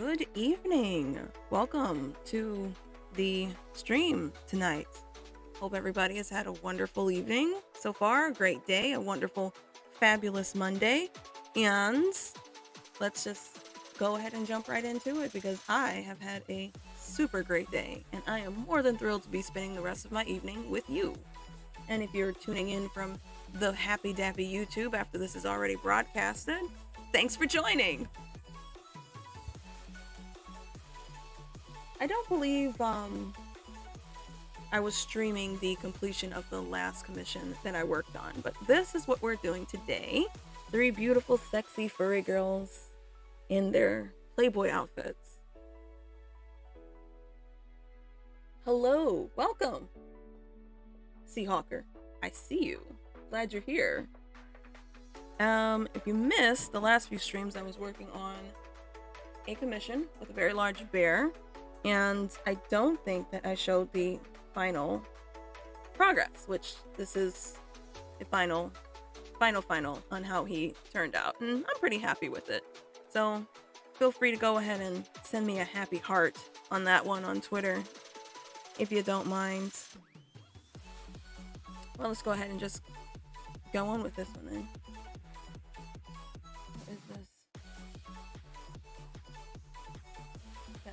Good evening. Welcome to the stream tonight. Hope everybody has had a wonderful evening so far, a great day, a wonderful, fabulous Monday. And let's just go ahead and jump right into it because I have had a super great day and I am more than thrilled to be spending the rest of my evening with you. And if you're tuning in from the Happy Dappy YouTube after this is already broadcasted, thanks for joining. I don't believe I was streaming the completion of the last commission that I worked on, but this is what we're doing today. 3 beautiful, sexy, furry girls in their Playboy outfits. Hello, welcome. Seahawker, I see you. Glad you're here. If you missed the last few streams, I was working on a commission with a very large bear. And I don't think that I showed the final progress, which this is the final on how he turned out. And I'm pretty happy with it. So feel free to go ahead and send me a happy heart on that one on Twitter, if you don't mind. Well, let's go ahead and just go on with this one then. What is this?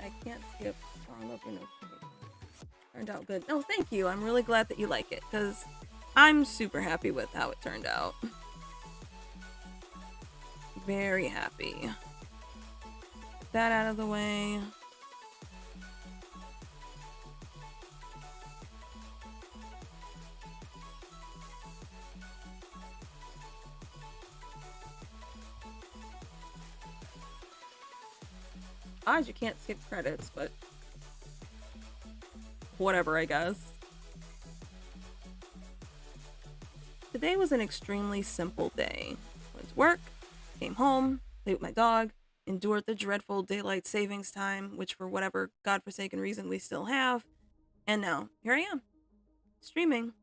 I can't skip. Oh, I love your notifications. Turned out good. Oh, thank you. I'm really glad that you like it because I'm super happy with how it turned out. Very happy. Get that out of the way. Odds you can't skip credits, but whatever, I guess. Today was an extremely simple day. Went to work, came home, played with my dog, endured the dreadful daylight savings time, which for whatever godforsaken reason we still have, and now here I am, streaming.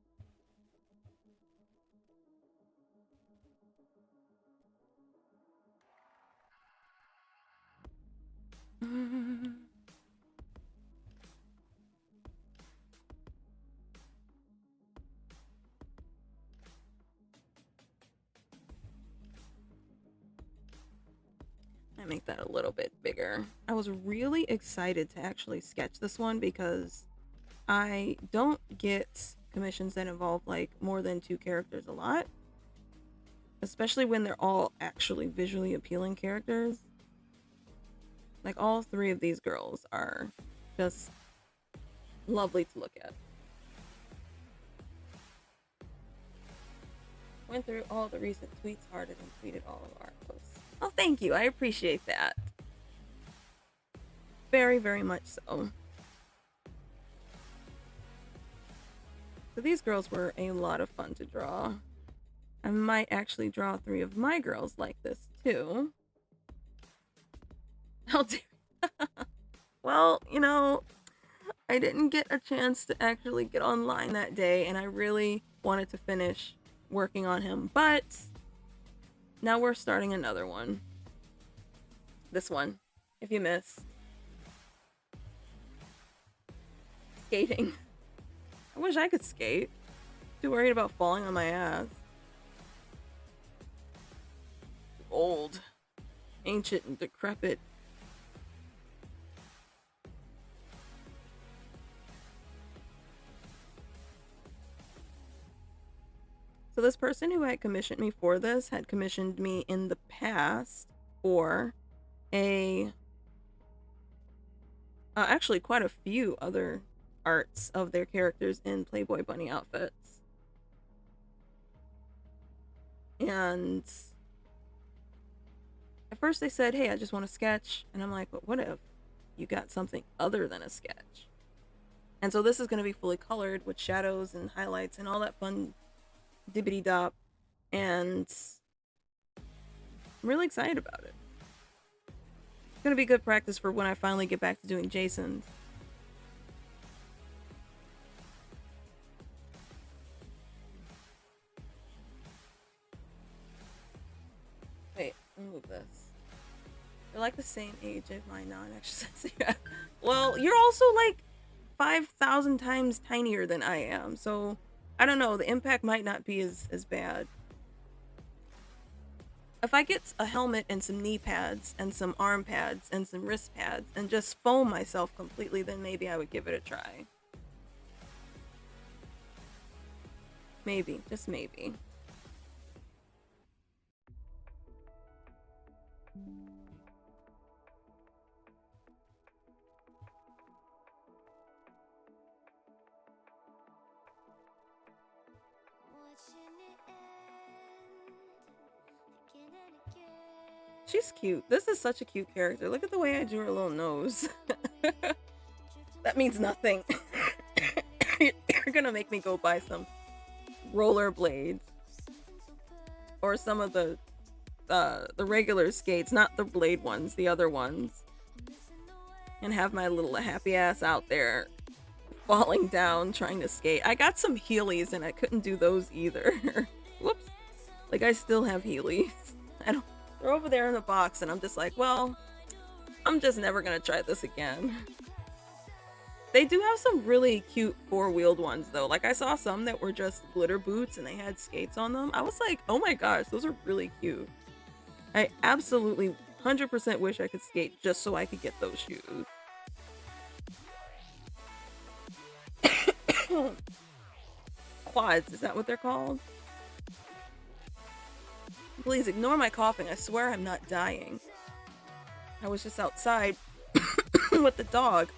I make that a little bit bigger. I was really excited to actually sketch this one because I don't get commissions that involve like more than 2 characters a lot, especially when they're all actually visually appealing characters. Like all 3 of these girls are just lovely to look at. Went through all the recent tweets, hearted and tweeted all of our posts. Oh, thank you. I appreciate that. Very, very much so. So these girls were a lot of fun to draw. I might actually draw 3 of my girls like this too. How dare Well, you know, I didn't get a chance to actually get online that day, and I really wanted to finish working on him, but now we're starting another one. This one, if you missed. Skating. I wish I could skate. Too worried about falling on my ass. Old, ancient, and decrepit. So this person who had commissioned me for this had commissioned me in the past for actually quite a few other arts of their characters in Playboy bunny outfits. And at first they said, hey, I just want to sketch. And I'm like, but what if you got something other than a sketch? And so this is going to be fully colored with shadows and highlights and all that fun dibbity dop, and I'm really excited about it. It's gonna be good practice for when I finally get back to doing Jason's. Wait, let me move this. They're like the same age as my non-exercise. Yeah. Well, you're also like 5,000 times tinier than I am, so I don't know. The impact might not be as bad. If I get a helmet and some knee pads and some arm pads and some wrist pads and just foam myself completely, then maybe I would give it a try. Maybe, just maybe. She's cute. This is such a cute character. Look at the way I drew her little nose. That means nothing. You're gonna make me go buy some rollerblades or some of the regular skates, not the blade ones, the other ones, and have my little happy ass out there falling down trying to skate. I got some Heelys and I couldn't do those either. Whoops. Like, I still have Heelys. They're over there in the box and I'm just like, well, I'm just never gonna try this again. They do have some really cute four-wheeled ones though. Like, I saw some that were just glitter boots and they had skates on them. I was like, oh my gosh, those are really cute. I absolutely 100% wish I could skate just so I could get those shoes. Quads, is that what they're called? Please ignore my coughing. I swear I'm not dying. I was just outside with the dog.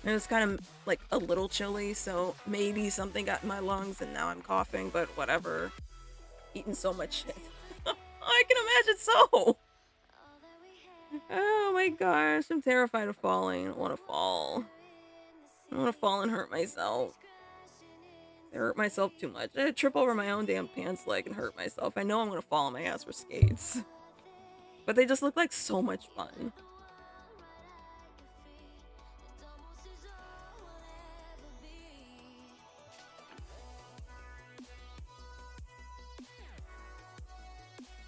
And it was kind of like a little chilly, so maybe something got in my lungs and now I'm coughing, but whatever. Eating so much shit. I can imagine so! Oh my gosh, I'm terrified of falling. I don't want to fall. I don't want to fall and hurt myself. I hurt myself too much. I trip over my own damn pants leg and hurt myself. I know I'm gonna fall on my ass for skates. But they just look like so much fun.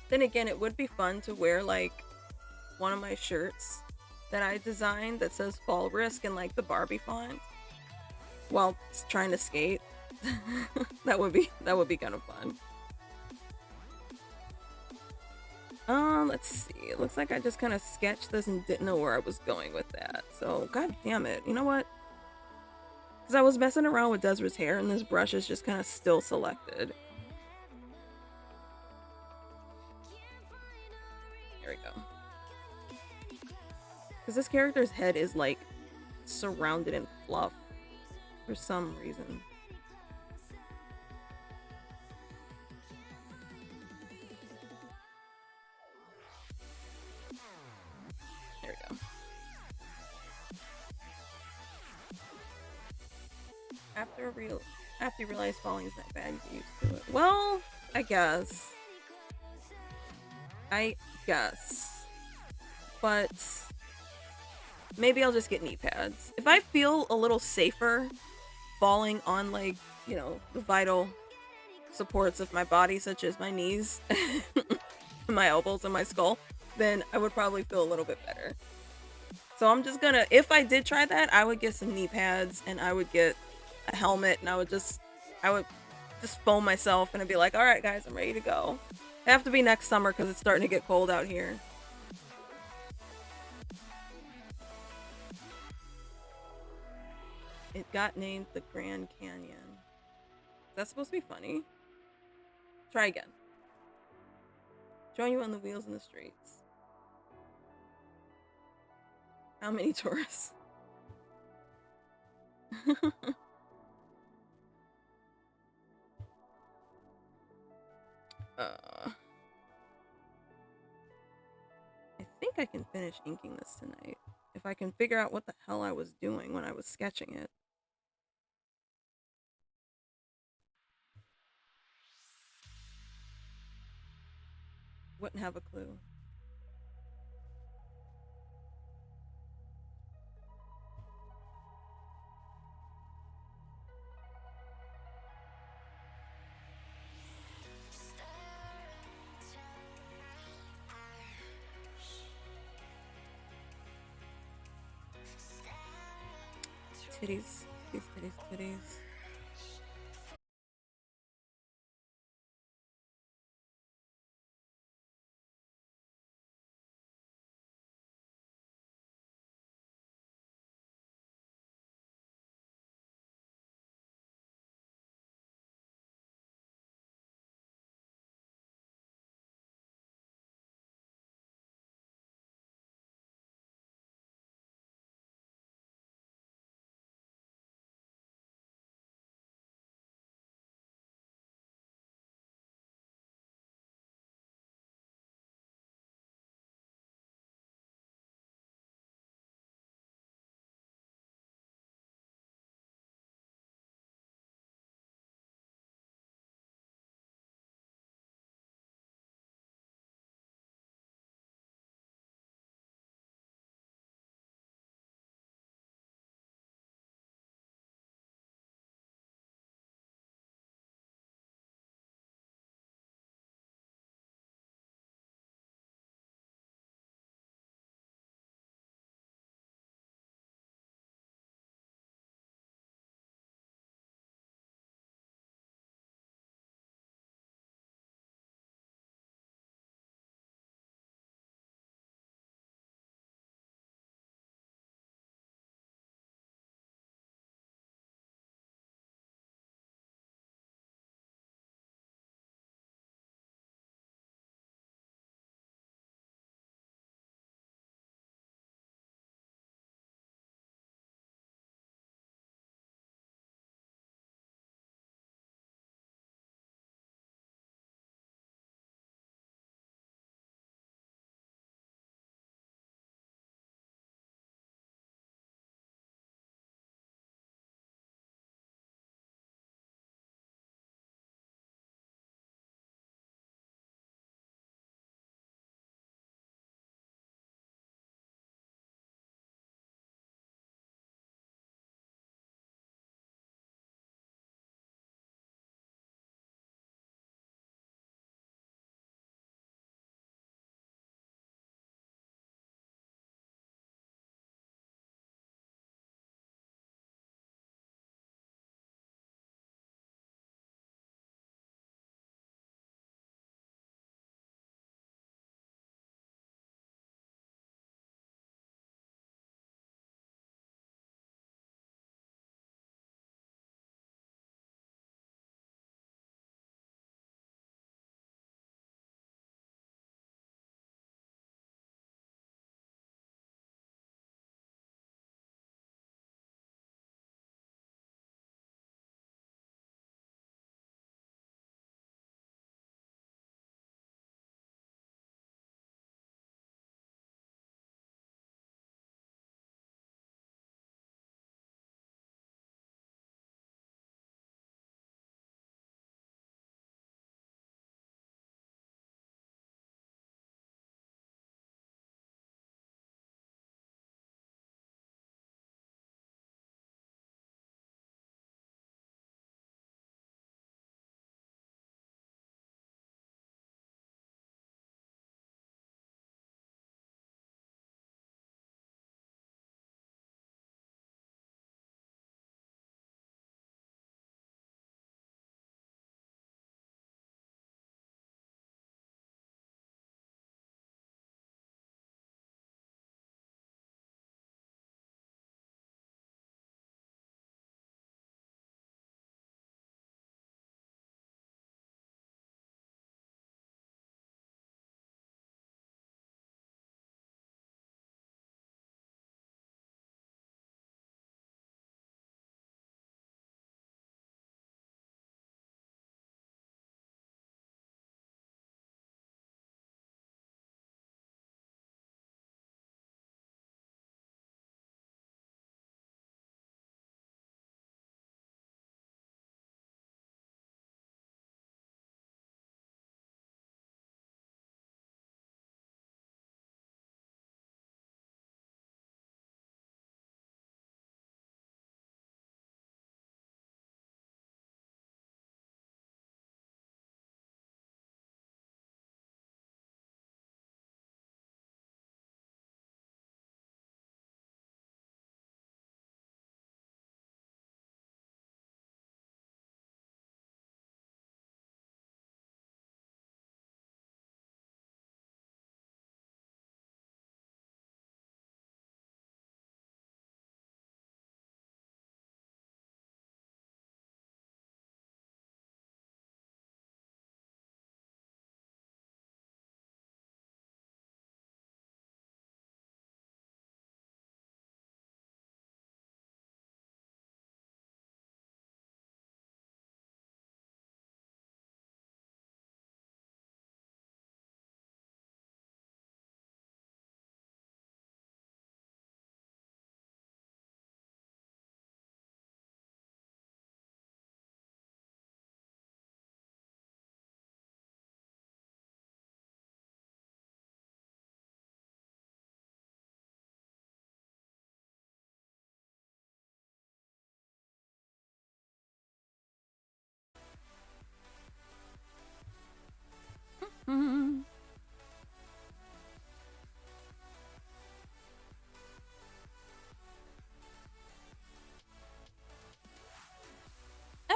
Then again, it would be fun to wear like one of my shirts that I designed that says fall risk in like the Barbie font while trying to skate. that would be kind of fun. Let's see. It looks like I just kind of sketched this and didn't know where I was going with that. So, god damn it. You know what? Because I was messing around with Desra's hair and this brush is just kind of still selected. There we go. Because this character's head is like surrounded in fluff for some reason. There we go. After you realize falling is not bad, you get used to it. Well, I guess. But maybe I'll just get knee pads. If I feel a little safer falling on, like, you know, the vital supports of my body, such as my knees, my elbows, and my skull, then I would probably feel a little bit better. So I'm just gonna, if I did try that, I would get some knee pads and I would get a helmet and I would just foam myself and I'd be like, all right, guys, I'm ready to go. It have to be next summer because it's starting to get cold out here. It got named the Grand Canyon. Is that supposed to be funny? Try again. Join you on the wheels in the streets. How many tourists? I think I can finish inking this tonight. If I can figure out what the hell I was doing when I was sketching it. Wouldn't have a clue. Titties, titties, titties, titties.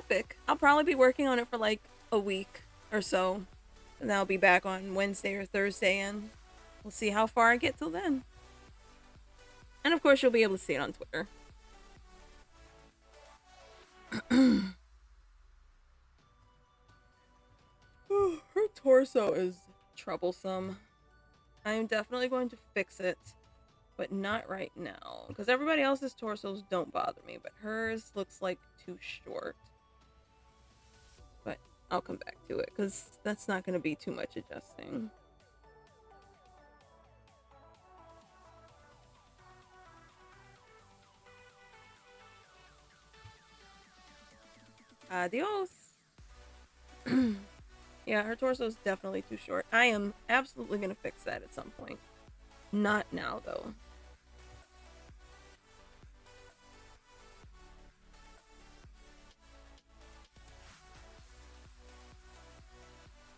epic. I'll probably be working on it for like a week or so. And then I'll be back on Wednesday or Thursday, and we'll see how far I get till then. And of course, you'll be able to see it on Twitter. Her torso is troublesome. I am definitely going to fix it, but not right now. Because everybody else's torsos don't bother me, but hers looks like too short. But I'll come back to it, because that's not going to be too much adjusting. Adios! Yeah, her torso is definitely too short. I am absolutely going to fix that at some point. Not now, though.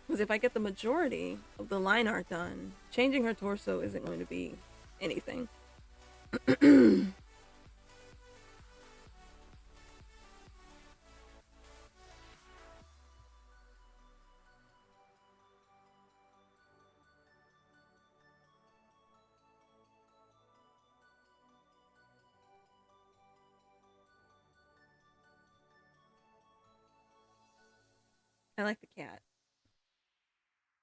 Because if I get the majority of the line art done, changing her torso isn't going to be anything. I like the cat.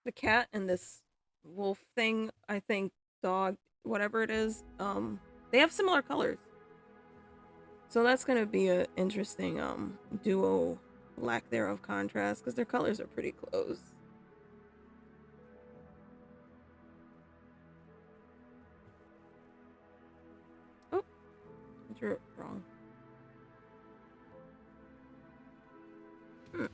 The cat and this wolf thing, I think, dog, whatever it is, they have similar colors. So that's gonna be an interesting duo, lack thereof contrast, because their colors are pretty close. Oh, I drew it wrong. Hmm.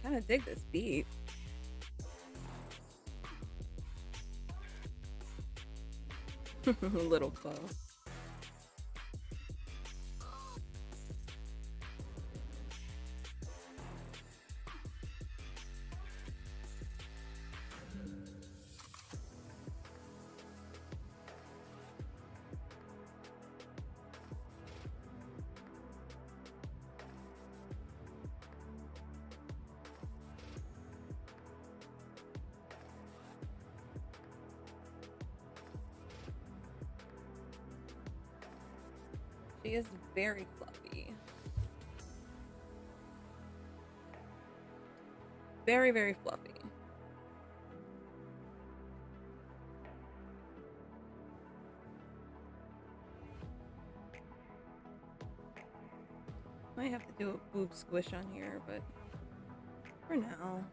Kind of dig this beat. Little bow. She is very fluffy. Very, very fluffy. Might have to do a boob squish on here, but for now.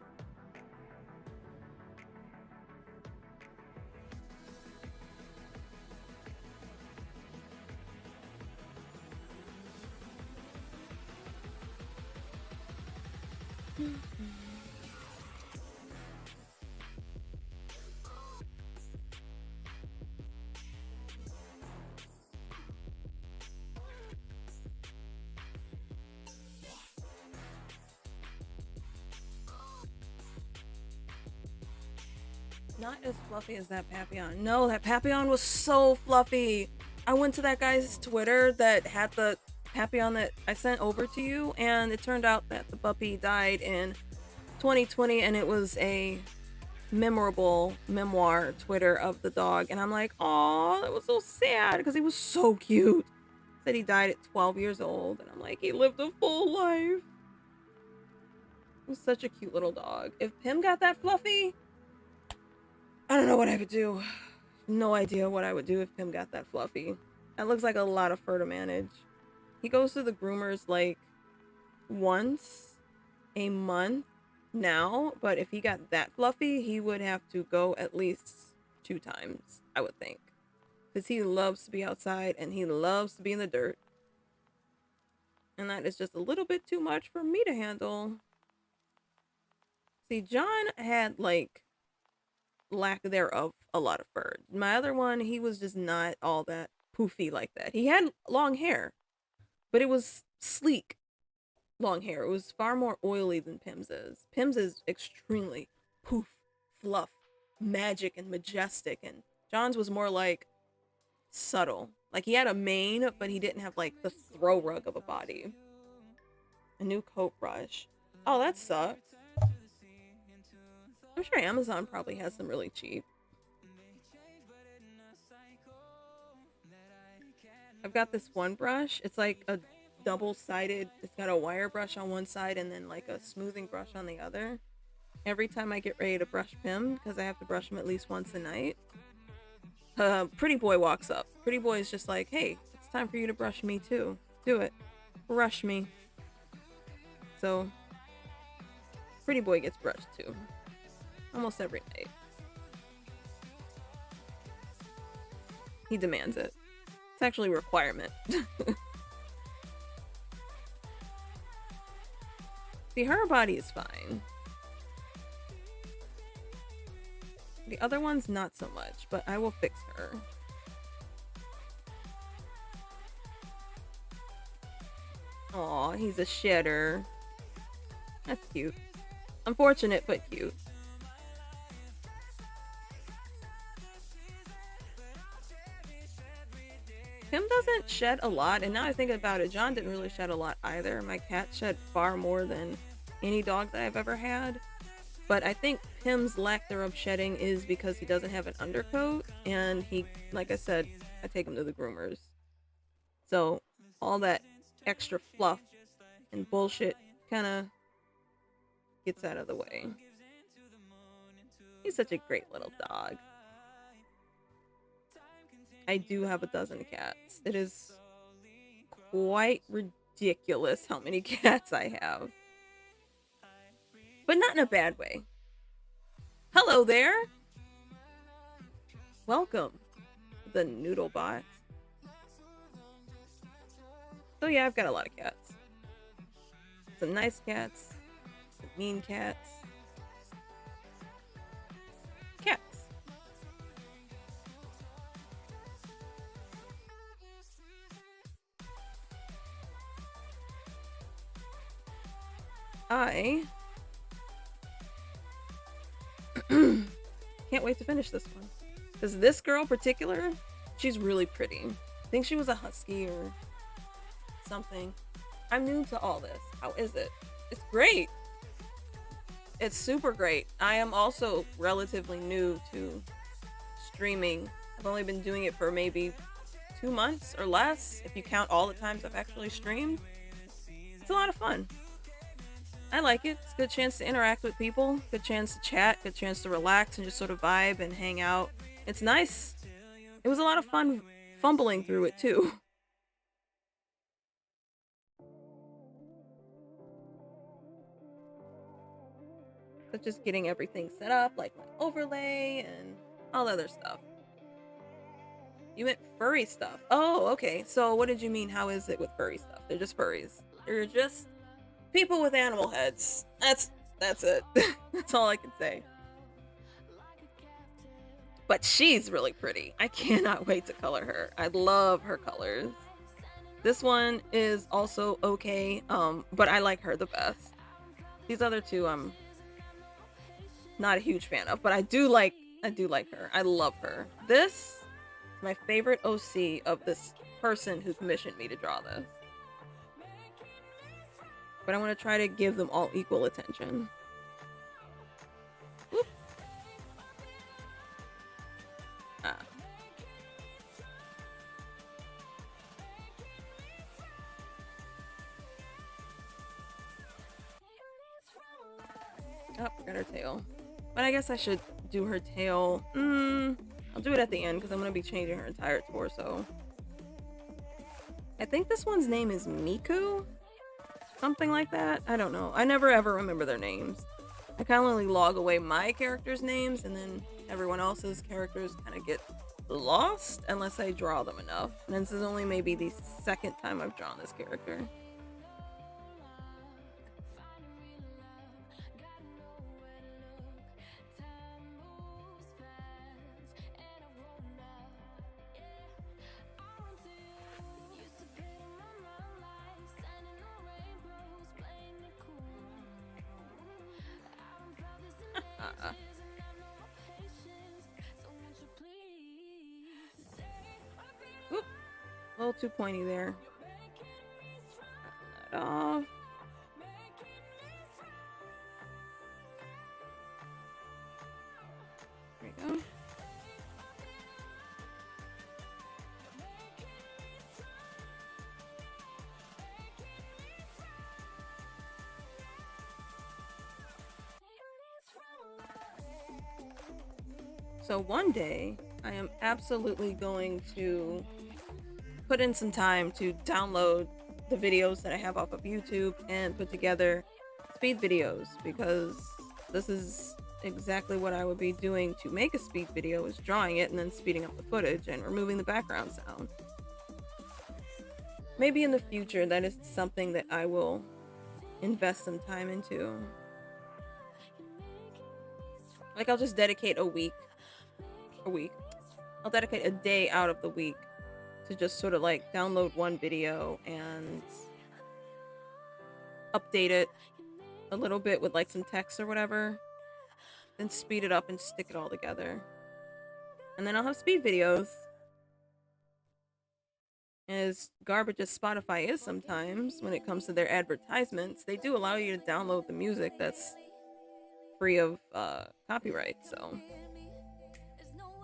Not as fluffy as that Papillon. No, that Papillon was so fluffy. I went to that guy's Twitter that had the Papillon that I sent over to you, and it turned out that the puppy died in 2020, and it was a memorable memoir Twitter of the dog. And I'm like, oh, that was so sad because he was so cute. Said he died at 12 years old, and I'm like, he lived a full life. He was such a cute little dog. If Pim got that fluffy, I don't know what I would do. No idea what I would do if Pim got that fluffy. That looks like a lot of fur to manage. He goes to the groomers like once a month now, but if he got that fluffy, he would have to go at least 2 times, I would think. Because he loves to be outside and he loves to be in the dirt. And that is just a little bit too much for me to handle. See, John had like lack thereof a lot of fur. My other one, he was just not all that poofy like that. He had long hair, but it was sleek long hair. It was far more oily than Pim's is. Pim's is extremely poof, fluff, magic, and majestic. And John's was more like subtle. Like he had a mane, but he didn't have like the throw rug of a body. A new coat brush. Oh, that sucks. I'm sure Amazon probably has some really cheap. I've got this one brush. It's like a double-sided. It's got a wire brush on one side and then like a smoothing brush on the other. Every time I get ready to brush Pim, because I have to brush him at least once a night, Pretty Boy walks up. Pretty Boy is just like, hey, it's time for you to brush me too. Do it. Brush me. So, Pretty Boy gets brushed too. Almost every night. He demands it. It's actually a requirement. See, her body is fine. The other one's not so much, but I will fix her. Aw, he's a shedder. That's cute. Unfortunate, but cute. Pim doesn't shed a lot, and now I think about it, John didn't really shed a lot either. My cat shed far more than any dog that I've ever had. But I think Pim's lack thereof shedding is because he doesn't have an undercoat, and he, like I said, I take him to the groomers. So all that extra fluff and bullshit kind of gets out of the way. He's such a great little dog. I do have a dozen cats. It is quite ridiculous how many cats I have. But not in a bad way. Hello there! Welcome, the Noodle Bot. So yeah, I've got a lot of cats. Some nice cats, some mean cats. Cats. I can't wait to finish this one. Because this girl in particular, she's really pretty. I think she was a husky or something. I'm new to all this. How is it? It's great. It's super great. I am also relatively new to streaming. I've only been doing it for maybe 2 months or less, if you count all the times I've actually streamed. It's a lot of fun. I like it. It's a good chance to interact with people, good chance to chat, good chance to relax and just sort of vibe and hang out. It's nice. It was a lot of fun fumbling through it too. But just getting everything set up, like my overlay and all other stuff. You meant furry stuff. Oh, okay. So what did you mean? How is it with furry stuff? They're just furries. They're just people with animal heads. That's it. That's all I can say. But she's really pretty. I cannot wait to color her. I love her colors. This one is also okay, but I like her the best. These other two I'm not a huge fan of, but I do like her. I love her. This is my favorite OC of this person who commissioned me to draw this. But I want to try to give them all equal attention. Whoop. Oh, forgot her tail. But I guess I should do her tail. I'll do it at the end because I'm going to be changing her entire torso. I think this one's name is Miku? Something like that? I don't know. I never ever remember their names. I kind of only log away my characters' names, and then everyone else's characters kind of get lost unless I draw them enough. And this is only maybe the second time I've drawn this character. Oop, a little too pointy there. Cut that off. There we go. So one day, I am absolutely going to put in some time to download the videos that I have off of YouTube and put together speed videos, because this is exactly what I would be doing to make a speed video, is drawing it and then speeding up the footage and removing the background sound. Maybe in the future that is something that I will invest some time into. Like, I'll just dedicate a week. I'll dedicate a day out of the week to just sort of like download one video and update it a little bit with like some text or whatever, then speed it up and stick it all together. And then I'll have speed videos. As garbage as Spotify is sometimes when it comes to their advertisements, they do allow you to download the music that's free of copyright, so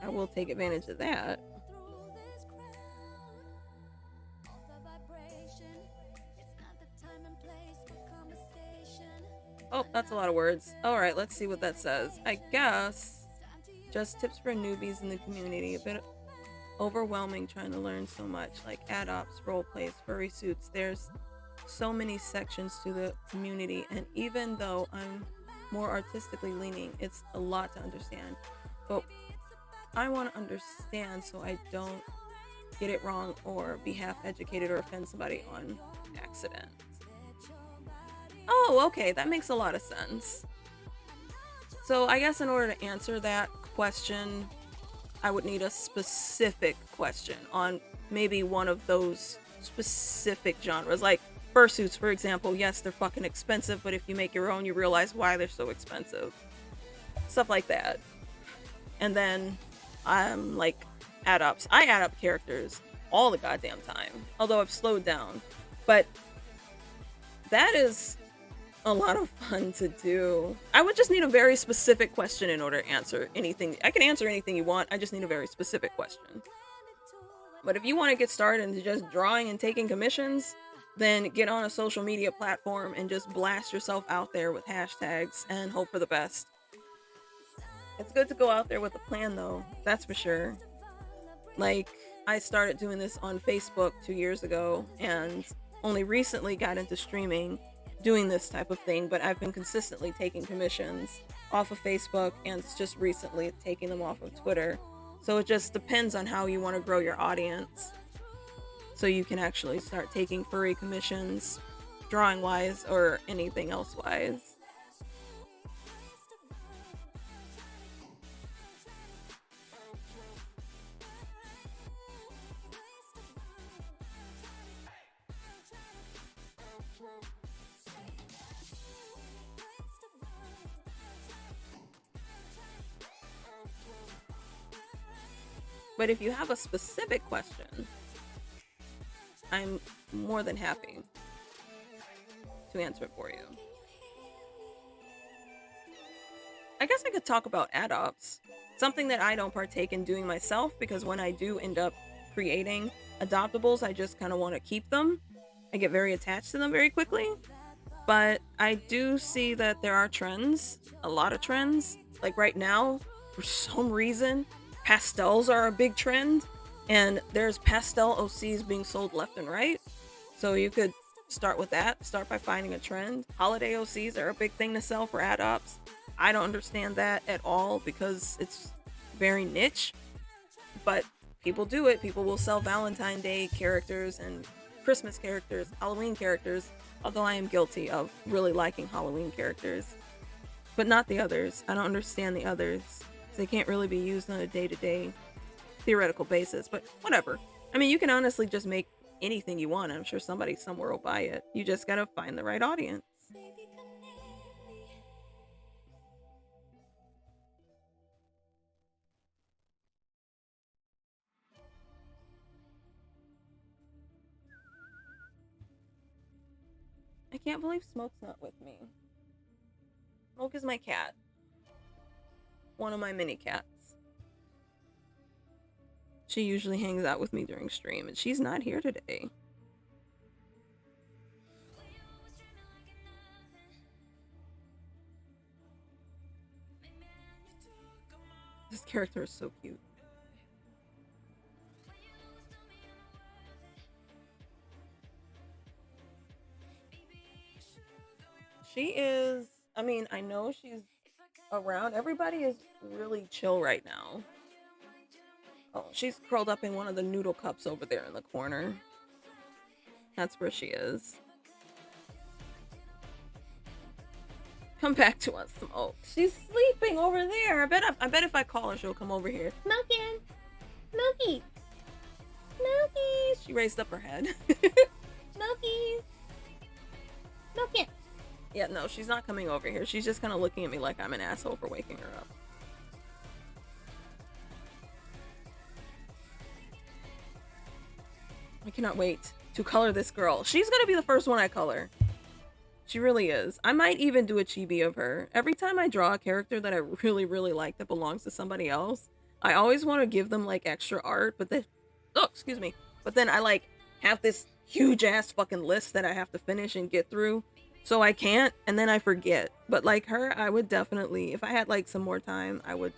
I will take advantage of that. Oh, that's a lot of words. Alright, let's see what that says. I guess just tips for newbies in the community. A bit overwhelming trying to learn so much, like ad-ops, role plays, furry suits. There's so many sections to the community, and even though I'm more artistically leaning, it's a lot to understand. But I want to understand so I don't get it wrong or be half educated or offend somebody on accident. Oh, okay, that makes a lot of sense. So I guess in order to answer that question, I would need a specific question on maybe one of those specific genres. Like fursuits, for example. Yes, they're fucking expensive, but if you make your own, you realize why they're so expensive. Stuff like that. And then like add-ups. I add up characters all the goddamn time, although I've slowed down. But that is a lot of fun to do. I would just need a very specific question in order to answer anything. I can answer anything you want. I just need a very specific question. But if you want to get started into just drawing and taking commissions, then get on a social media platform and just blast yourself out there with hashtags and hope for the best. It's good to go out there with a plan, though. That's for sure. Like, I started doing this on Facebook 2 years ago and only recently got into streaming doing this type of thing, but I've been consistently taking commissions off of Facebook and just recently taking them off of Twitter. So it just depends on how you want to grow your audience, so you can actually start taking furry commissions, drawing wise or anything else wise. But if you have a specific question, I'm more than happy to answer it for you. I guess I could talk about ad-ops, something that I don't partake in doing myself, because when I do end up creating adoptables, I just kind of want to keep them. I get very attached to them very quickly. But I do see that there are trends, a lot of trends. Like right now, for some reason, pastels are a big trend, and there's pastel OCs being sold left and right. So you could start with that. Start by finding a trend. Holiday OCs are a big thing to sell for adopts. I don't understand that at all because it's very niche, but people do it. People will sell Valentine Day characters and Christmas characters, Halloween characters, although I am guilty of really liking Halloween characters, but not the others. I don't understand the others. They can't really be used on a day-to-day theoretical basis, but whatever. I mean, you can honestly just make anything you want. I'm sure somebody somewhere will buy it. You just gotta find the right audience. I can't believe Smoke's not with me. Smoke is my cat. One of my mini cats. She usually hangs out with me during stream, and she's not here today. This character is so cute. She is, I mean, I know she's around. Everybody is really chill right now. Oh, she's curled up in one of the noodle cups over there in the corner. That's where she is. Come back to us, Smoke. She's sleeping over there. I bet if I call her, she'll come over here. Smokin', Smokey, Smokey. She raised up her head. Smokies, Smokin'. Yeah, no, she's not coming over here. She's just kind of looking at me like I'm an asshole for waking her up. I cannot wait to color this girl. She's gonna be the first one I color. She really is. I might even do a chibi of her. Every time I draw a character that I really, really like that belongs to somebody else, I always want to give them like extra art, but then, oh, excuse me. But then I like have this huge ass fucking list that I have to finish and get through. So I can't, and then I forget. But like her, I would definitely, if I had like some more time, I would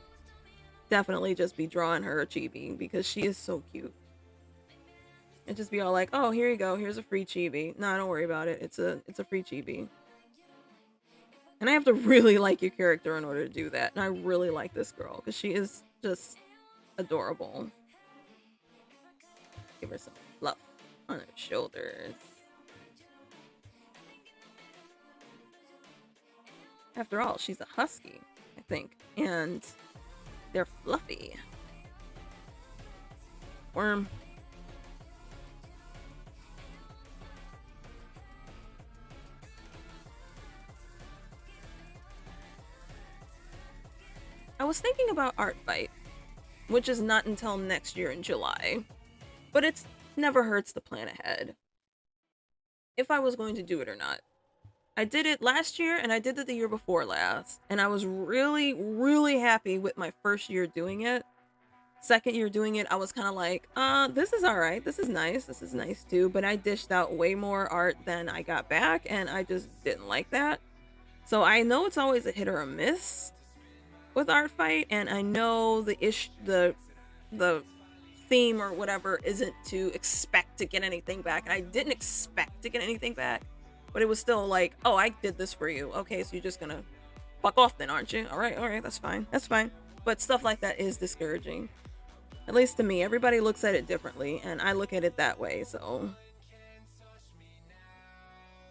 definitely just be drawing her a chibi because she is so cute. And just be all like, oh, here you go, here's a free chibi. No, don't worry about it. It's a free chibi. And I have to really like your character in order to do that. And I really like this girl because she is just adorable. Give her some fluff on her shoulders. After all, she's a husky, I think. And they're fluffy. Worm. I was thinking about Art Fight, which is not until next year in July, but it's never hurts to plan ahead. If I was going to do it or not. I did it last year and I did it the year before last, and I was really, really happy with my first year doing it. Second year doing it, I was kind of like, this is alright, this is nice too, but I dished out way more art than I got back, and I just didn't like that. So I know it's always a hit or a miss with Art Fight, and I know the theme or whatever isn't to expect to get anything back, and I didn't expect to get anything back, but it was still like, oh, I did this for you. Okay, so you're just gonna fuck off then, aren't you? All right, that's fine. But stuff like that is discouraging. At least to me. Everybody looks at it differently, and I look at it that way, so.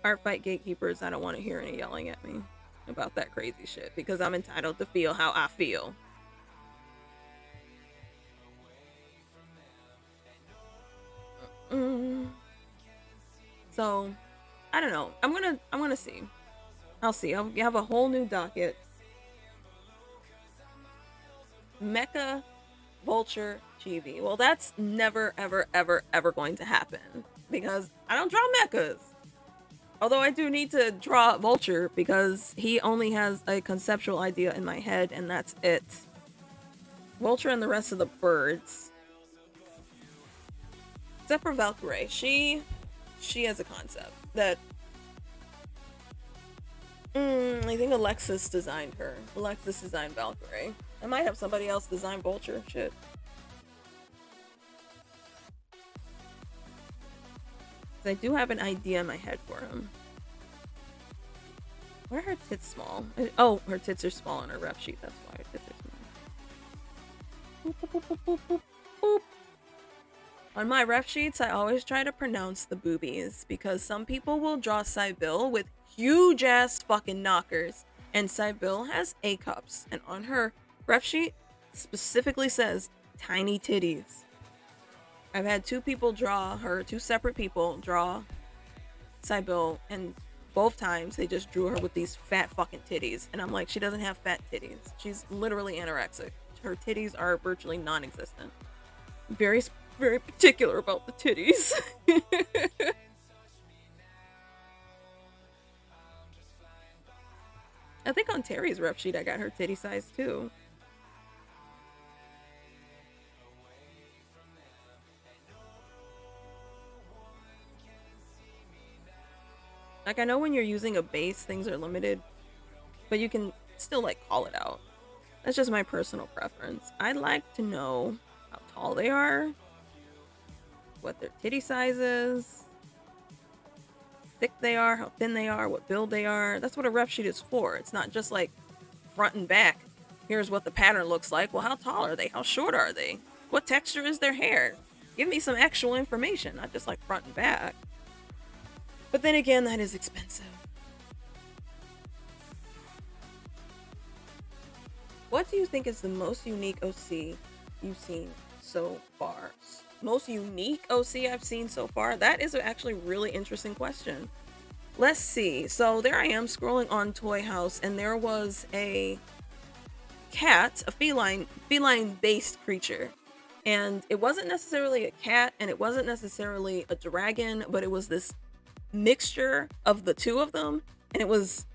Art Fight gatekeepers, I don't want to hear any yelling at me about that crazy shit, because I'm entitled to feel how I feel. So, I don't know. I'm gonna see. I'll see. I'll have a whole new docket. Mecha Vulture Chibi. Well, that's never, ever, ever, ever going to happen because I don't draw mechas. Although I do need to draw Vulture because he only has a conceptual idea in my head and that's it. Vulture and the rest of the birds. Except for Valkyrie. She has a concept that I think Alexis designed her. Alexis designed Valkyrie. I might have somebody else design Vulture. Shit. I do have an idea in my head for him. Why are her tits small? Oh, her tits are small on her rep sheet. That's why her tits are small. Boop, boop, boop, boop, boop, boop. On my ref sheets, I always try to pronounce the boobies because some people will draw Sybil with huge ass fucking knockers, and Sybil has A cups, and on her ref sheet specifically says tiny titties. I've had two separate people draw Sybil, and both times they just drew her with these fat fucking titties, and I'm like, she doesn't have fat titties. She's literally anorexic. Her titties are virtually non-existent. Very particular about the titties. I think on Terry's rep sheet I got her titty size too. Like, I know when you're using a base, things are limited, but you can still, like, call it out. That's just my personal preference. I'd like to know how tall they are, what their titty size is, how thick they are, how thin they are, what build they are. That's what a ref sheet is for. It's not just, like, front and back. Here's what the pattern looks like. Well, how tall are they? How short are they? What texture is their hair? Give me some actual information, not just, like, front and back. But then again, that is expensive. What do you think is the most unique OC you've seen so far? Most unique OC I've seen so far? That is actually a really interesting question. Let's see. So there I am scrolling on Toy House, and there was a cat, a feline-based creature. And it wasn't necessarily a cat, and it wasn't necessarily a dragon, but it was this mixture of the two of them, and it was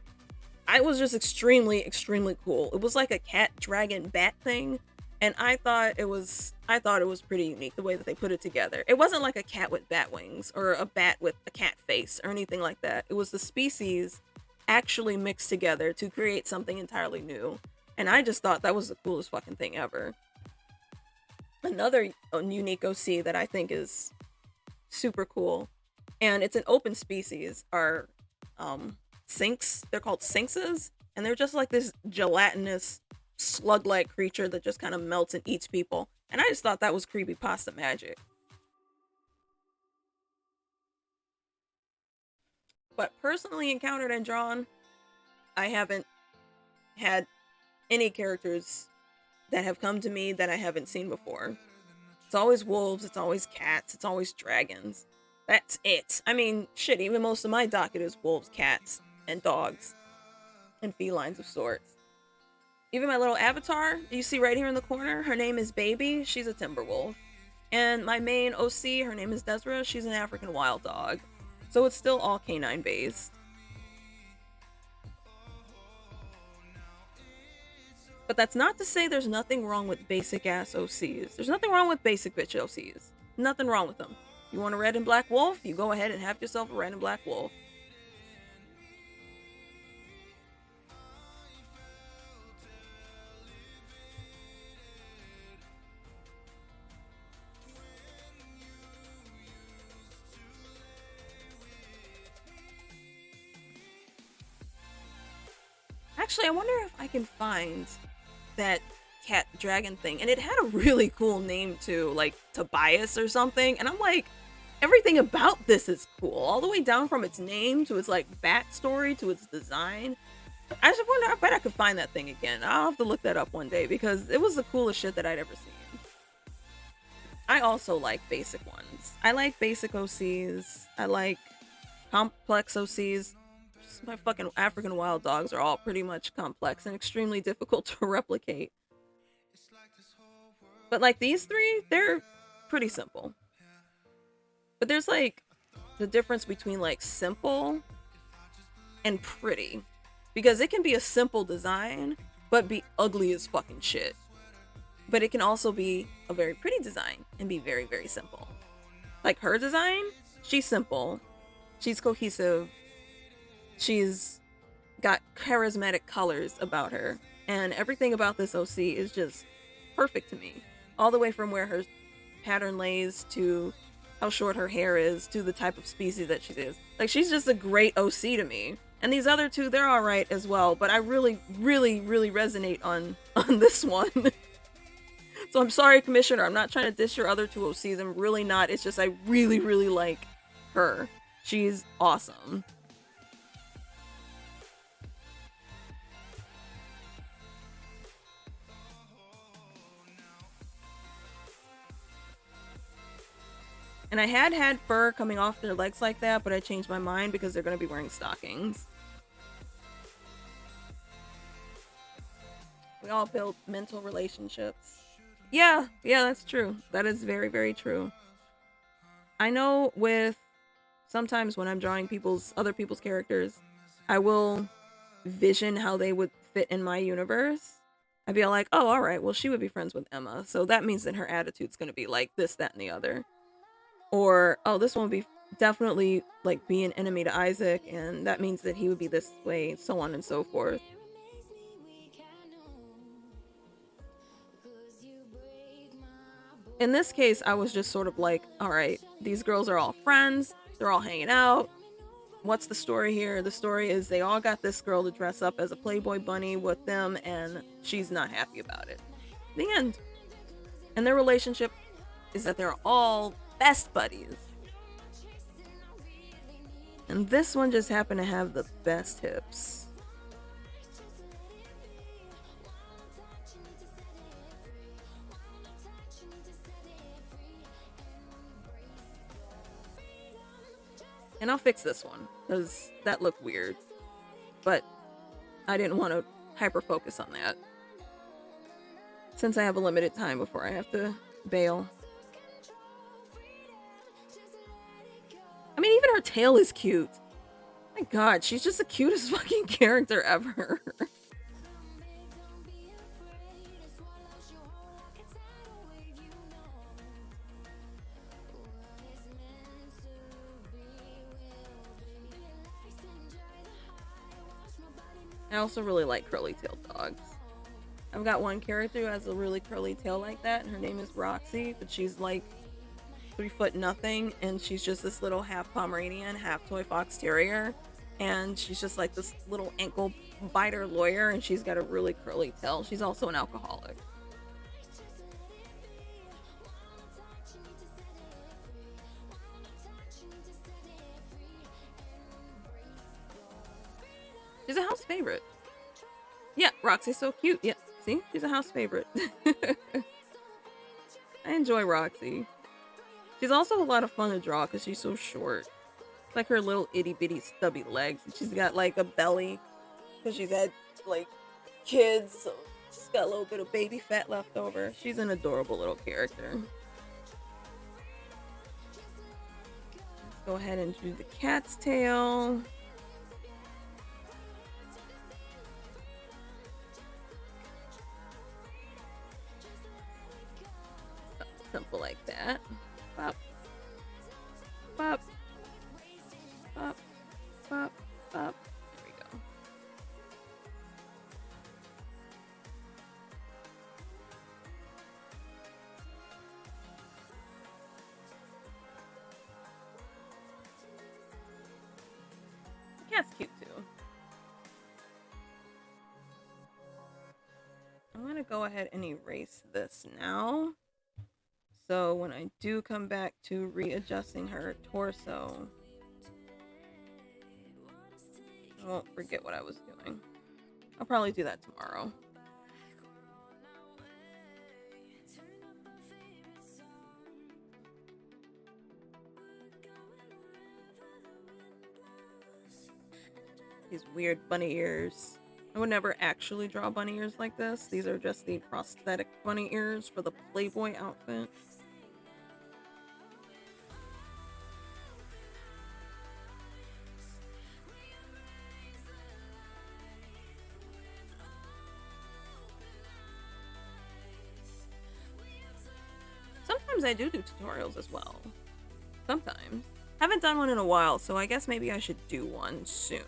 just extremely cool. It was like a cat dragon bat thing, and I thought it was pretty unique the way that they put it together. It wasn't like a cat with bat wings or a bat with a cat face or anything like that. It was the species actually mixed together to create something entirely new, and I just thought that was the coolest fucking thing ever. Another unique OC that I think is super cool, and it's an open species, are sinks. They're called sinxes, and they're just like this gelatinous slug-like creature that just kind of melts and eats people, and I just thought that was creepypasta magic. But personally encountered and drawn, I haven't had any characters that have come to me that I haven't seen before. It's always wolves, it's always cats, it's always dragons. That's it. I mean, shit, even most of my docket is wolves, cats, and dogs, and felines of sorts. Even my little avatar, you see right here in the corner, her name is Baby, she's a timberwolf. And my main OC, her name is Desra, she's an African wild dog. So it's still all canine based. But that's not to say there's nothing wrong with basic ass OCs. There's nothing wrong with basic bitch OCs. Nothing wrong with them. You want a red and black wolf? You go ahead and have yourself a red and black wolf. Actually, I wonder if I can find that cat dragon thing. And it had a really cool name too, like Tobias or something. And I'm like, everything about this is cool. All the way down from its name to its like backstory to its design. I just wonder, I bet I could find that thing again. I'll have to look that up one day because it was the coolest shit that I'd ever seen. I also like basic ones. I like basic OCs. I like complex OCs. My fucking African wild dogs are all pretty much complex and extremely difficult to replicate. But like these three, they're pretty simple. But there's like the difference between like simple and pretty. Because it can be a simple design, but be ugly as fucking shit. But it can also be a very pretty design and be very, very simple. Like her design, she's simple. She's cohesive. She's got charismatic colors about her. And everything about this OC is just perfect to me. All the way from where her pattern lays to how short her hair is to the type of species that she is. Like, she's just a great OC to me. And these other two, they're all right as well, but I really, really, really resonate on this one. So I'm sorry, Commissioner. I'm not trying to diss your other two OCs. I'm really not. It's just I really, really like her. She's awesome. And I had fur coming off their legs like that, but I changed my mind because they're going to be wearing stockings. We all build mental relationships. Yeah, that's true. That is very, very true. I know with sometimes when I'm drawing other people's characters, I will vision how they would fit in my universe. I'd be like, oh, all right, well, she would be friends with Emma, so that means that her attitude's going to be like this, that, and the other. Or, oh, this one would be definitely like be an enemy to Isaac, and that means that he would be this way, so on and so forth. In this case, I was just sort of like, all right, these girls are all friends, they're all hanging out. What's the story here? The story is they all got this girl to dress up as a Playboy bunny with them, and she's not happy about it. The end. And their relationship is that they're all best buddies. And this one just happened to have the best hips. And I'll fix this one, because that looked weird. But I didn't want to hyper focus on that, since I have a limited time before I have to bail. I mean, even her tail is cute. My god, she's just the cutest fucking character ever. I also really like curly-tailed dogs. I've got one character who has a really curly tail like that, and her name is Roxy, but she's like 3 foot nothing, and she's just this little half Pomeranian, half toy fox terrier, and she's just like this little ankle biter lawyer, and she's got a really curly tail. She's also an alcoholic. She's a house favorite. Yeah, Roxy's so cute. Yeah, see? She's a house favorite. I enjoy Roxy. She's also a lot of fun to draw because she's so short. It's like her little itty bitty stubby legs. And she's got like a belly because she's had like kids. So she's got a little bit of baby fat left over. She's an adorable little character. Let's go ahead and do the cat's tail. Simple like that. Pop. Pop. Pop. Pop. Pop. There we go. The cat's cute too. I'm gonna go ahead and erase this now. So when I do come back to readjusting her torso, I won't forget what I was doing. I'll probably do that tomorrow. These weird bunny ears. I would never actually draw bunny ears like this. These are just the prosthetic bunny ears for the Playboy outfit. Sometimes I do tutorials as well. Sometimes. Haven't done one in a while, so I guess maybe I should do one soon.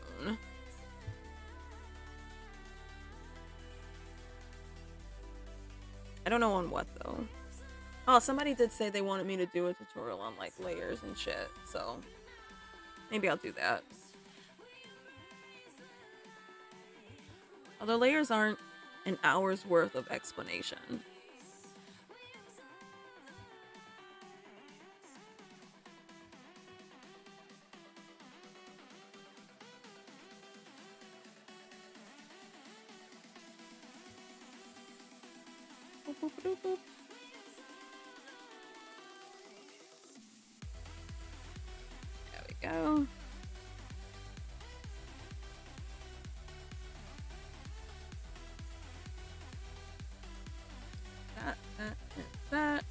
don't know on what though. Oh, somebody did say they wanted me to do a tutorial on like layers and shit, so maybe I'll do that. Although layers aren't an hour's worth of explanation. Boop, boop, boop, boop. There we go. That.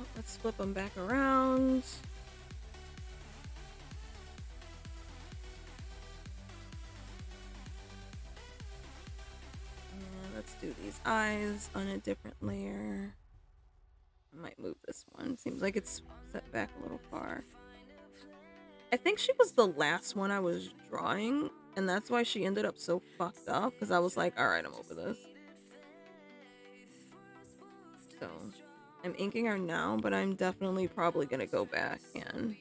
Oh, let's flip them back around. Let's do these eyes on a different layer. I might move this one. Seems like it's set back a little far. I think she was the last one I was drawing, and that's why she ended up so fucked up, because I was like, alright, I'm over this. So, I'm inking her now, but I'm definitely probably gonna go back and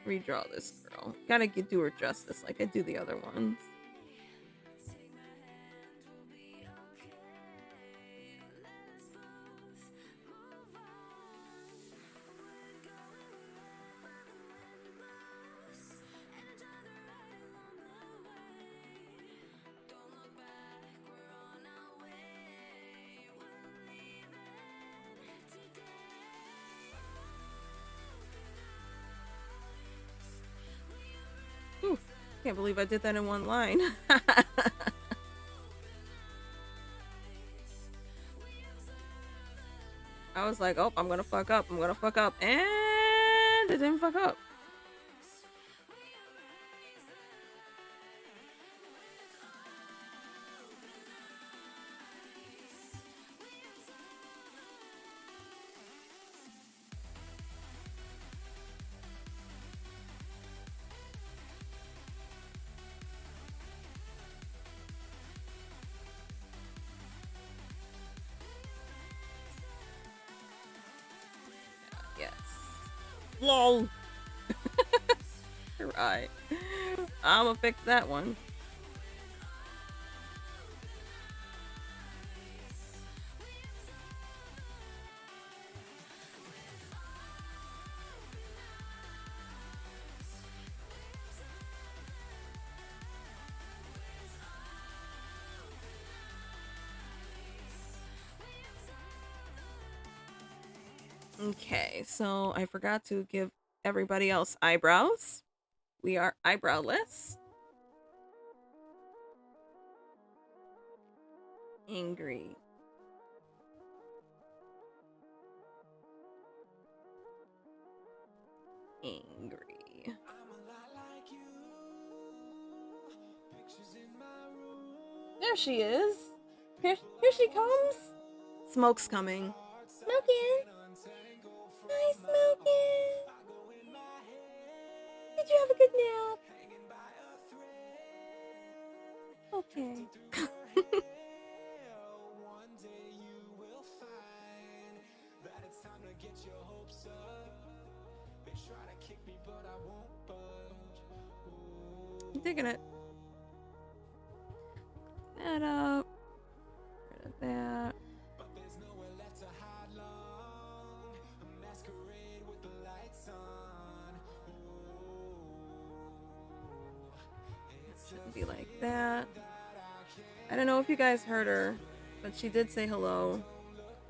redraw this girl. Gotta do her justice like I do the other ones. Ooh, can't believe I did that in one line. I was like, oh, I'm gonna fuck up, and it didn't fuck up. Yes. LOL. Right. I'ma fix that one. Okay, so I forgot to give everybody else eyebrows. We are eyebrowless. Angry. Angry. There she is. Here she comes. Smoke's coming. Smoking. Hi, Smoking. Did you have a good nap? Okay. I'm digging it. That up. Rid of that. Shouldn't be like that. I don't know if you guys heard her, but she did say hello.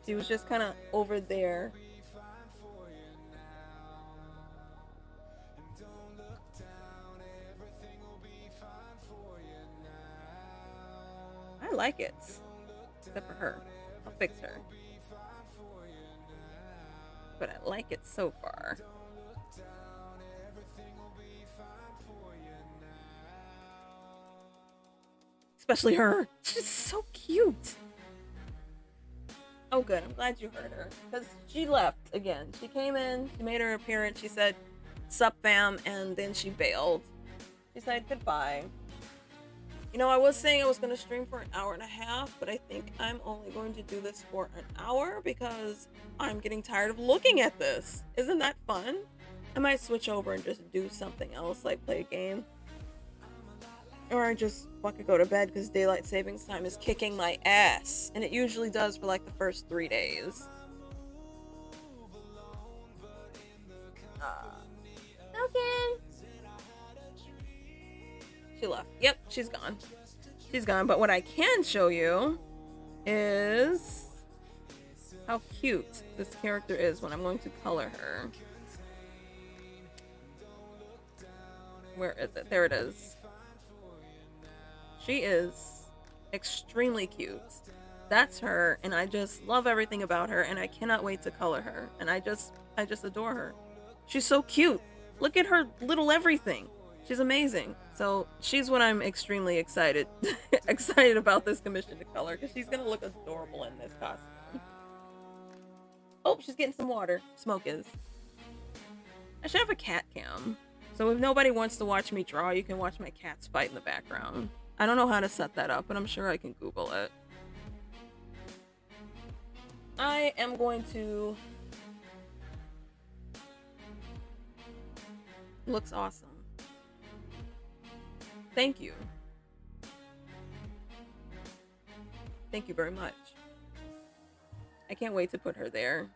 She was just kind of over there. I like it. Except for her. I'll fix her. But I like it so far. Especially her. She's so cute. Oh good, I'm glad you heard her. Because she left again. She came in, she made her appearance, she said, "Sup fam," and then she bailed. She said goodbye. You know, I was saying I was going to stream for an hour and a half, but I think I'm only going to do this for an hour because I'm getting tired of looking at this. Isn't that fun? I might switch over and just do something else, like play a game. Or I just fucking go to bed because daylight savings time is kicking my ass. And it usually does for like the first 3 days. Okay. She left. Yep, she's gone. She's gone. But what I can show you is how cute this character is when I'm going to color her. Where is it? There it is. She is extremely cute. That's her, and I just love everything about her, and I cannot wait to color her. And I just adore her. She's so cute. Look at her little everything. She's amazing. So she's what I'm extremely excited about this commission to color, because she's gonna look adorable in this costume. Oh, she's getting some water. Smoke is. I should have a cat cam. So if nobody wants to watch me draw, you can watch my cats fight in the background. I don't know how to set that up, but I'm sure I can Google it. I am going to... Looks awesome. Thank you. Thank you very much. I can't wait to put her there.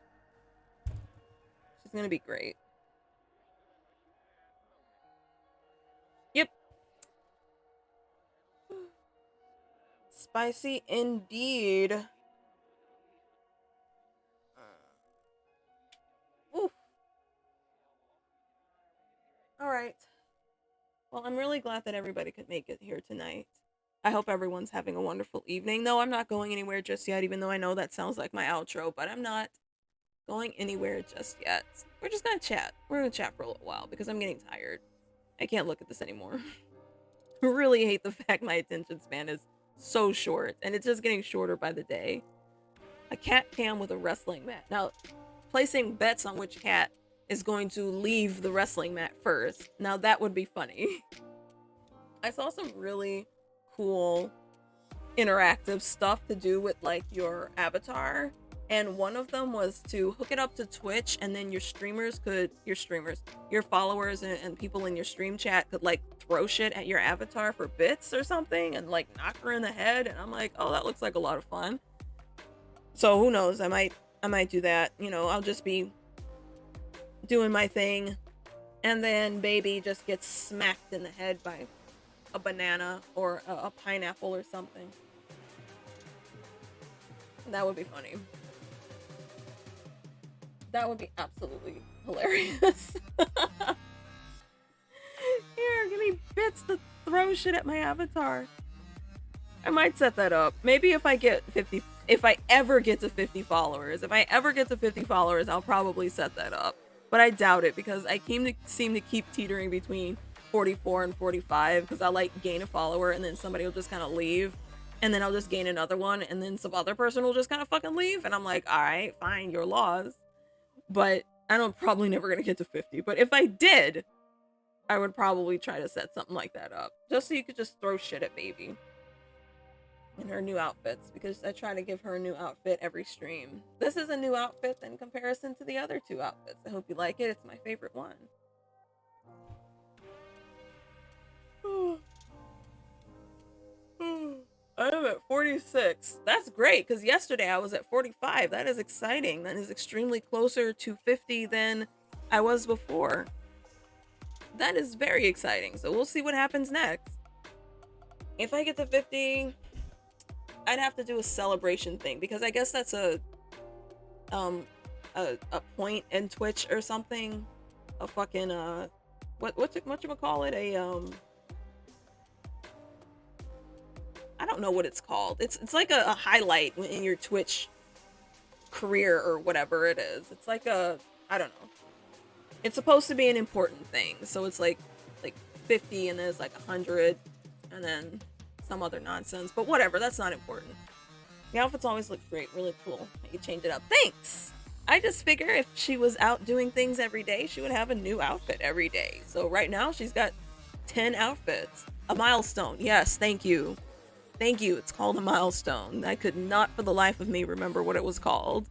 She's gonna be great. Yep. Spicy indeed. Oof. Alright. Well, I'm really glad that everybody could make it here tonight. I hope everyone's having a wonderful evening. No, I'm not going anywhere just yet, even though I know that sounds like my outro, but I'm not going anywhere just yet. We're just gonna chat. We're gonna chat for a little while because I'm getting tired. I can't look at this anymore. I really hate the fact my attention span is so short, and it's just getting shorter by the day. A cat cam with a wrestling mat. Now, placing bets on which cat is going to leave the wrestling mat first. Now that would be funny. I saw some really cool interactive stuff to do with like your avatar, and one of them was to hook it up to Twitch, and then your followers and people in your stream chat could like throw shit at your avatar for bits or something and like knock her in the head. And I'm like, oh, that looks like a lot of fun. So who knows, I might do that. You know, I'll just be doing my thing, and then baby just gets smacked in the head by a banana or a pineapple or something. That would be funny. That would be absolutely hilarious. Here, give me bits to throw shit at my avatar. I might set that up. Maybe if I ever get to 50 followers. If I ever get to 50 followers, I'll probably set that up. But I doubt it, because I seem to keep teetering between 44 and 45, because I like gain a follower and then somebody will just kind of leave, and then I'll just gain another one, and then some other person will just kind of fucking leave, and I'm like, all right, fine, your loss. But I'm probably never gonna get to 50. But if I did, I would probably try to set something like that up, just so you could just throw shit at baby in her new outfits, because I try to give her a new outfit every stream. This is a new outfit in comparison to the other two outfits. I hope you like it. It's my favorite one. I am at 46. That's great, because yesterday I was at 45. That is exciting. That is extremely closer to 50 than I was before. That is very exciting. So we'll see what happens next. If I get to 50, I'd have to do a celebration thing, because I guess that's a point in Twitch or something. A fucking what you call it? I don't know what it's called. It's like a highlight in your Twitch career or whatever it is. It's like I don't know. It's supposed to be an important thing. So it's like 50, and then it's like 100, and then some other nonsense. But whatever, that's not important. The outfits always look great, really cool. You change it up. Thanks! I just figure if she was out doing things every day, she would have a new outfit every day. So right now she's got 10 outfits. A milestone. Yes, thank you. Thank you. It's called a milestone. I could not for the life of me remember what it was called.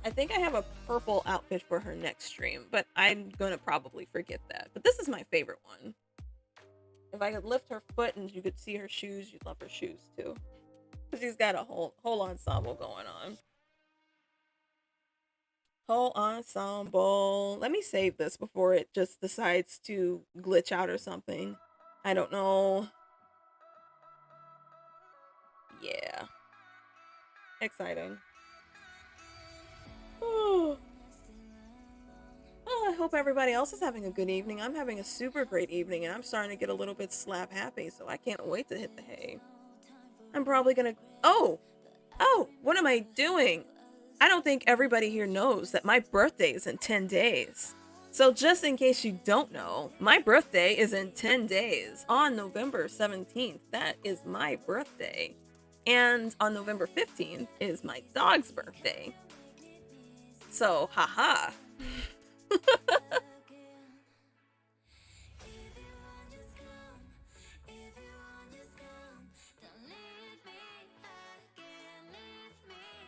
I think I have a purple outfit for her next stream, but I'm gonna probably forget that. But this is my favorite one. If I could lift her foot and you could see her shoes, you'd love her shoes too. Because she's got a whole ensemble going on. Whole ensemble. Let me save this before it just decides to glitch out or something. I don't know. Yeah. Exciting. Oh. Well, I hope everybody else is having a good evening. I'm having a super great evening, and I'm starting to get a little bit slap happy, so I can't wait to hit the hay. I'm probably gonna... Oh! Oh! What am I doing? I don't think everybody here knows that my birthday is in 10 days. So just in case you don't know, my birthday is in 10 days on November 17th. That is my birthday. And on November 15th is my dog's birthday. So, haha.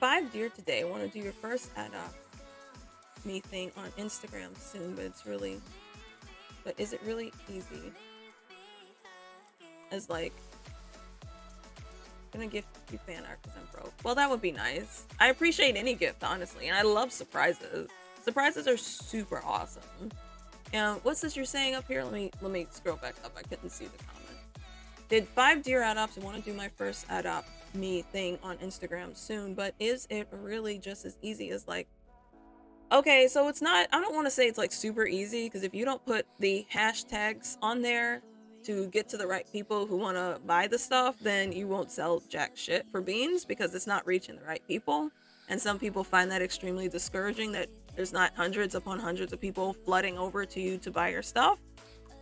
5 deer today. I want to do your first adopt me thing on Instagram soon, but is it really easy? As like, gonna gift you fan art because I'm broke. Well, that would be nice. I appreciate any gift, honestly, and I love surprises. Surprises are super awesome. And what's this you're saying up here? Let me scroll back up. I couldn't see the comment. Did 5 deer adopts. I want to do my first adopt me thing on Instagram soon, but is it really just as easy as like, okay, so it's not, I don't want to say it's like super easy, because if you don't put the hashtags on there to get to the right people who want to buy the stuff, then you won't sell jack shit for beans, because it's not reaching the right people. And some people find that extremely discouraging, that there's not hundreds upon hundreds of people flooding over to you to buy your stuff.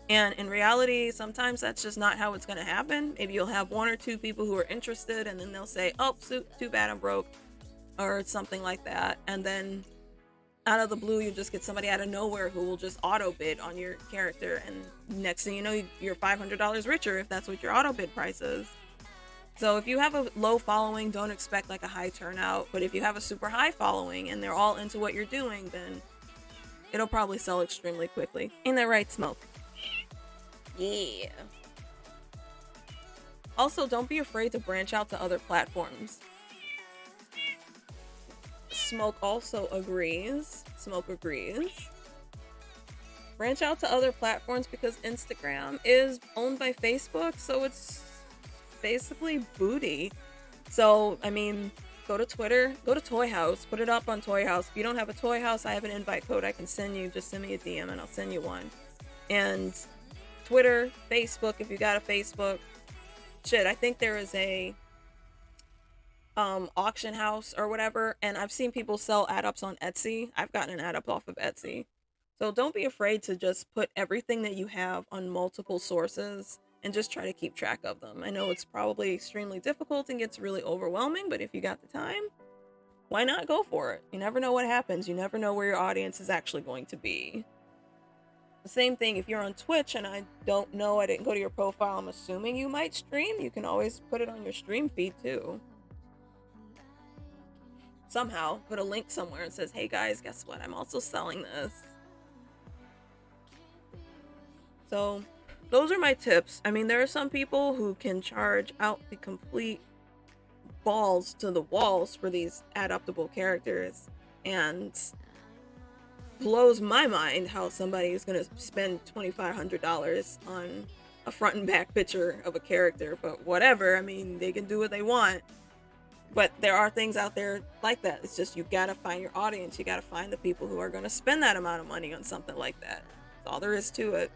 And in reality, sometimes that's just not how it's going to happen. Maybe you'll have 1 or 2 people who are interested, and then they'll say, oh, too bad I'm broke, or something like that. And then out of the blue, you just get somebody out of nowhere who will just auto bid on your character. And next thing you know, you're $500 richer if that's what your auto bid price is. So if you have a low following, don't expect like a high turnout. But if you have a super high following and they're all into what you're doing, then it'll probably sell extremely quickly. Ain't that right, Smoke? Yeah. Also, don't be afraid to branch out to other platforms. Smoke also agrees. Smoke agrees. Branch out to other platforms because Instagram is owned by Facebook, so it's basically booty. So, I mean, go to Twitter, go to Toy House, put it up on Toy House. If you don't have a Toy House, I have an invite code I can send you. Just send me a DM and I'll send you one. And Twitter, Facebook, if you got a Facebook. Shit, I think there is a auction house or whatever, and I've seen people sell add-ups on Etsy. I've gotten an add-up off of Etsy. So don't be afraid to just put everything that you have on multiple sources and just try to keep track of them. I know it's probably extremely difficult and gets really overwhelming, but if you got the time, why not go for it? You never know what happens. You never know where your audience is actually going to be. The same thing if you're on Twitch and I don't know, I didn't go to your profile, I'm assuming you might stream. You can always put it on your stream feed too. Somehow put a link somewhere and says, hey guys, guess what? I'm also selling this. So those are my tips. I mean, there are some people who can charge out the complete balls to the walls for these adoptable characters, and blows my mind how somebody is going to spend $2,500 on a front and back picture of a character. But whatever, I mean, they can do what they want. But there are things out there like that. It's just, you gotta find your audience. You gotta find the people who are gonna spend that amount of money on something like that. That's all there is to it.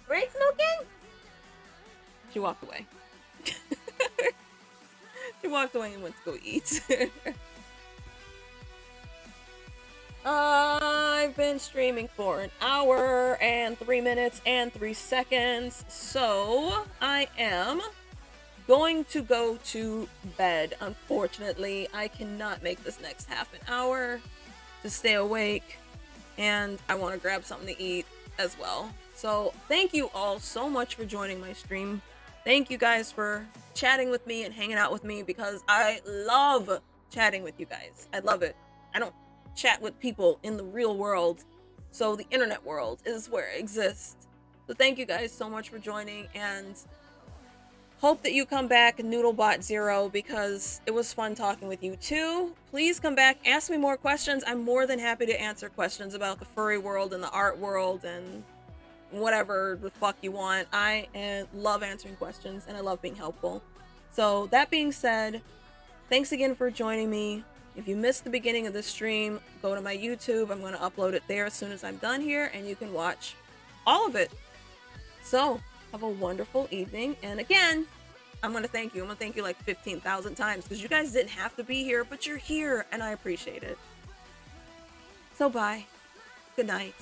Right, Smoking? She walked away. She walked away and went to go eat. I've been streaming for 1 hour and 3 minutes and 3 seconds. So I am going to go to bed. Unfortunately, I cannot make this next half an hour to stay awake and I want to grab something to eat as well. So thank you all so much for joining my stream. Thank you guys for chatting with me and hanging out with me, because I love chatting with you guys. I love it. I don't chat with people in the real world, so the internet world is where it exists. So thank you guys so much for joining, and hope that you come back, Noodlebot0, because it was fun talking with you too. Please come back, ask me more questions. I'm more than happy to answer questions about the furry world and the art world and whatever the fuck you want. I love answering questions and I love being helpful. So that being said, thanks again for joining me. If you missed the beginning of the stream, go to my YouTube. I'm going to upload it there as soon as I'm done here, and you can watch all of it. So have a wonderful evening, and again, I'm going to thank you. I'm going to thank you like 15,000 times, because you guys didn't have to be here, but you're here, and I appreciate it. So bye. Good night.